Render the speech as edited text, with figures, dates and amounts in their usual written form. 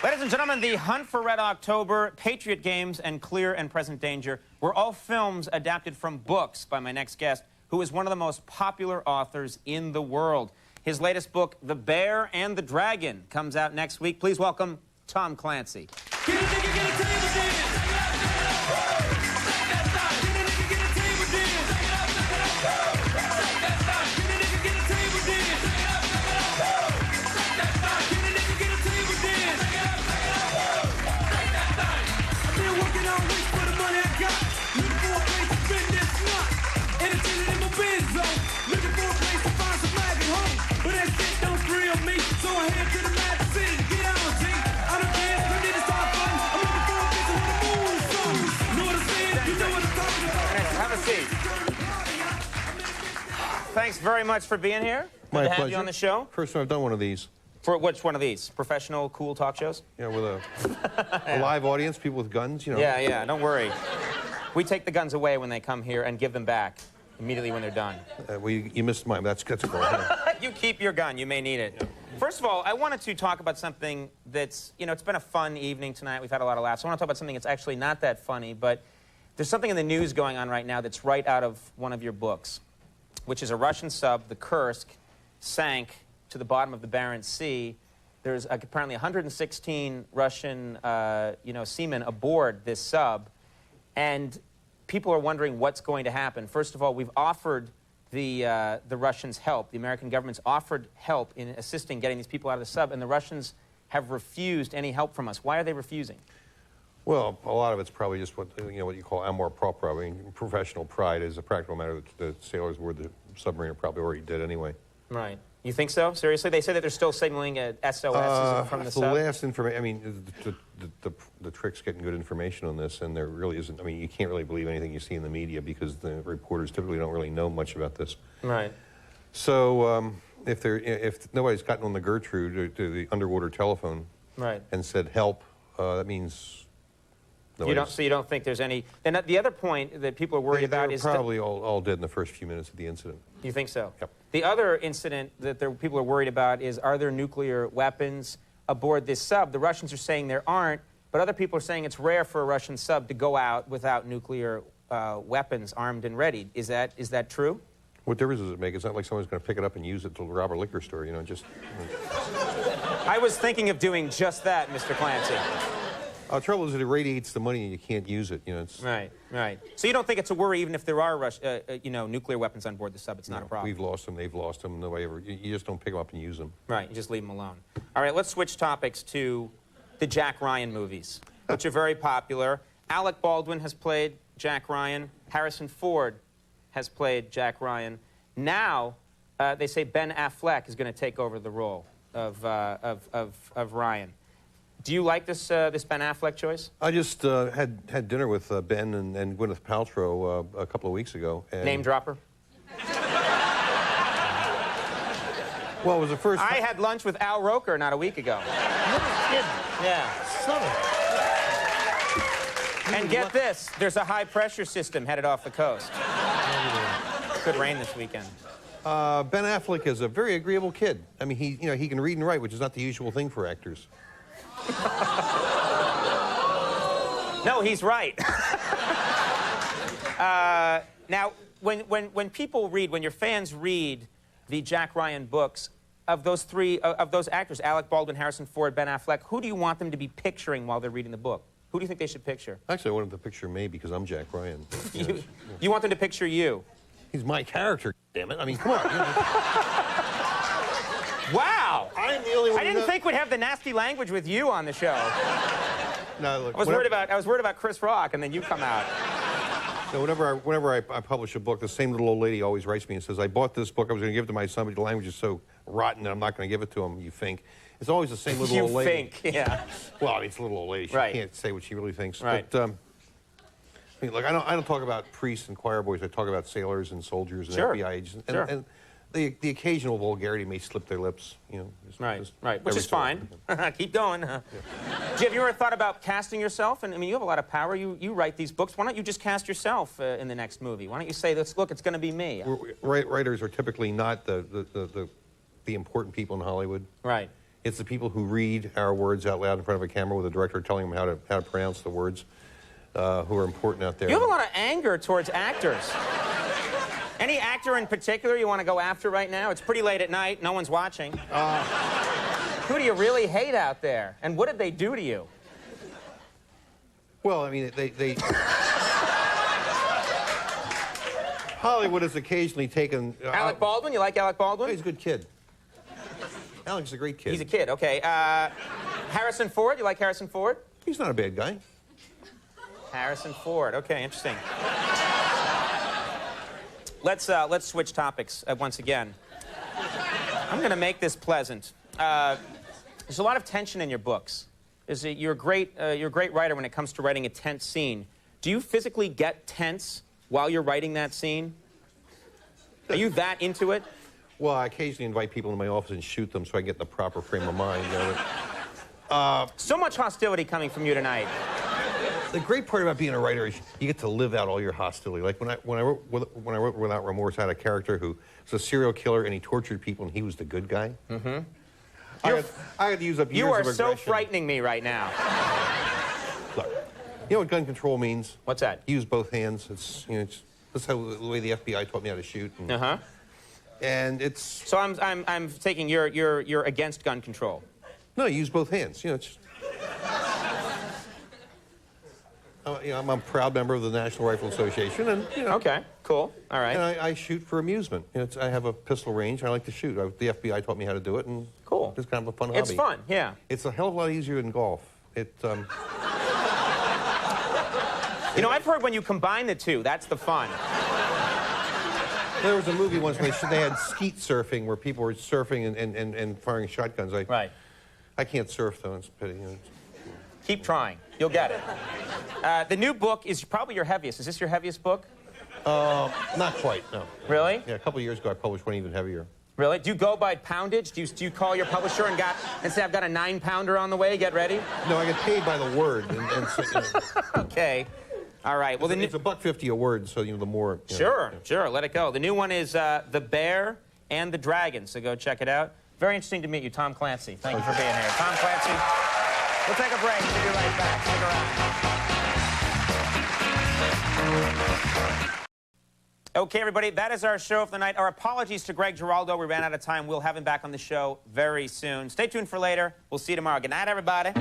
Ladies and gentlemen, The Hunt for Red October, Patriot Games, and Clear and Present Danger were all films adapted from books by my next guest, who is one of the most popular authors in the world. His latest book, The Bear and the Dragon, comes out next week. Please welcome Tom Clancy. Get a nigga, get a table dance. Thanks very much for being here. My Good to have pleasure. you on the show. First time I've done one of these. For which one of these? Professional, cool talk shows? Yeah, with a live audience, people with guns, you know. Yeah, don't worry. We take the guns away when they come here and give them back immediately when they're done. Well, you missed mine. That's cool. Yeah. You keep your gun. You may need it. Yeah. First of all, I wanted to talk about something that's, it's been a fun evening tonight. We've had a lot of laughs. I want to talk about something that's actually not that funny, but there's something in the news going on right now that's right out of one of your books, which is a Russian sub, the Kursk, sank to the bottom of the Barents Sea. There's apparently 116 Russian, seamen aboard this sub, and people are wondering what's going to happen. First of all, we've offered the Russians help. The American government's offered help in assisting getting these people out of the sub, and the Russians have refused any help from us. Why are they refusing? Well, a lot of it's probably just what you call amour propre. I mean, professional pride is a practical matter that the sailors aboard the submarine are probably already dead anyway. Right. You think so? Seriously? They say that they're still signaling SOS from the sub? The last information, I mean, the trick's getting good information on this, and there really isn't, I mean, you can't really believe anything you see in the media because the reporters typically don't really know much about this. Right. So if nobody's gotten on the Gertrude to the underwater telephone and said help, that means... So you don't think there's any... Then the other point that people are worried about is... They're probably all dead in the first few minutes of the incident. You think so? Yep. The other incident that people are worried about is, are there nuclear weapons aboard this sub? The Russians are saying there aren't, but other people are saying it's rare for a Russian sub to go out without nuclear weapons armed and ready. Is that true? What difference does it make? It's not like someone's going to pick it up and use it to rob a liquor store, just... I was thinking of doing just that, Mr. Clancy. The trouble is it irradiates the money and you can't use it, Right. So you don't think it's a worry even if there are nuclear weapons on board the sub? It's not a problem. We've lost them, they've lost them, nobody ever... You just don't pick them up and use them. Right, you just leave them alone. All right, let's switch topics to the Jack Ryan movies, which are very popular. Alec Baldwin has played Jack Ryan. Harrison Ford has played Jack Ryan. Now, they say Ben Affleck is going to take over the role of Ryan. Do you like this Ben Affleck choice? I just had dinner with Ben and Gwyneth Paltrow a couple of weeks ago. And Name dropper? Well, it was the first... I had lunch with Al Roker not a week ago. No kidding. Yeah. Southern. And get this, there's a high-pressure system headed off the coast. Could rain this weekend. Ben Affleck is a very agreeable kid. I mean, he can read and write, which is not the usual thing for actors. No, he's right. Now, when people read, when your fans read the Jack Ryan books, of those actors, Alec Baldwin, Harrison Ford, Ben Affleck, who do you want them to be picturing while they're reading the book? Who do you think they should picture? Actually, I want them to picture me because I'm Jack Ryan. You want them to picture you? He's my character, damn it. I mean, come on. Wow! I'm the only one. I didn't think we'd have the nasty language with you on the show. No, look, I was worried about Chris Rock, and then you come out. No, whenever I publish a book, the same little old lady always writes me and says, "I bought this book. I was going to give it to my son, but the language is so rotten that I'm not going to give it to him." You think it's always the same little old lady. You think, yeah. Well, I mean, it's a little old lady. She can't say what she really thinks. Right. But I mean, look, I don't talk about priests and choir boys. I talk about sailors and soldiers and FBI agents. And the occasional vulgarity may slip their lips, Right, which is fine. Keep going. Yeah. Have you ever thought about casting yourself? And I mean, you have a lot of power. You write these books. Why don't you just cast yourself in the next movie? Why don't you say, look, it's going to be me? Writers are typically not the important people in Hollywood. Right. It's the people who read our words out loud in front of a camera with a director telling them how to pronounce the words who are important out there. You have a lot of anger towards actors. Any actor in particular you want to go after right now? It's pretty late at night. No one's watching. Who do you really hate out there? And what did they do to you? Well, I mean, they Hollywood has occasionally taken... Alec Baldwin? You like Alec Baldwin? He's a good kid. Alec's a great kid. He's a kid, okay. Harrison Ford? You like Harrison Ford? He's not a bad guy. Harrison Ford. Okay, interesting. Let's switch topics once again. I'm going to make this pleasant. There's a lot of tension in your books. You're a great writer when it comes to writing a tense scene. Do you physically get tense while you're writing that scene? Are you that into it? Well, I occasionally invite people into my office and shoot them so I get in the proper frame of mind. You know? So much hostility coming from you tonight. The great part about being a writer is you get to live out all your hostility. Like when I wrote Without Remorse, I had a character who was a serial killer and he tortured people and he was the good guy. Mm-hmm. I had to use up years of aggression. You are so frightening me right now. Look, you know what gun control means? What's that? Use both hands. That's how the way the FBI taught me how to shoot. And, and it's... So I'm taking you're against gun control. No, use both hands. You know, it's... I'm a proud member of the National Rifle Association, and Okay, cool, all right. And I shoot for amusement. I have a pistol range. I like to shoot. The FBI taught me how to do it, and cool. It's kind of a fun hobby. It's fun, yeah. It's a hell of a lot easier than golf. You know, I've heard when you combine the two, that's the fun. There was a movie once where they had skeet surfing, where people were surfing and firing shotguns. Right. I can't surf though. It's a pity. Keep trying. You'll get it. The new book is probably your heaviest. Is this your heaviest book? Not quite, no. Really? Yeah, a couple of years ago I published one even heavier. Really? Do you go by poundage? Do you call your publisher and say, I've got a 9-pounder on the way, get ready? No, I get paid by the word. Okay. All right. Well, it's $1.50 a word, so the more... Sure, let it go. The new one is The Bear and the Dragon, so go check it out. Very interesting to meet you, Tom Clancy. Thank you for being here. Tom Clancy. We'll take a break. We'll be right back. Stick around. Okay, everybody, that is our show for the night. Our apologies to Greg Giraldo. We ran out of time. We'll have him back on the show very soon. Stay tuned for later. We'll see you tomorrow. Good night, everybody.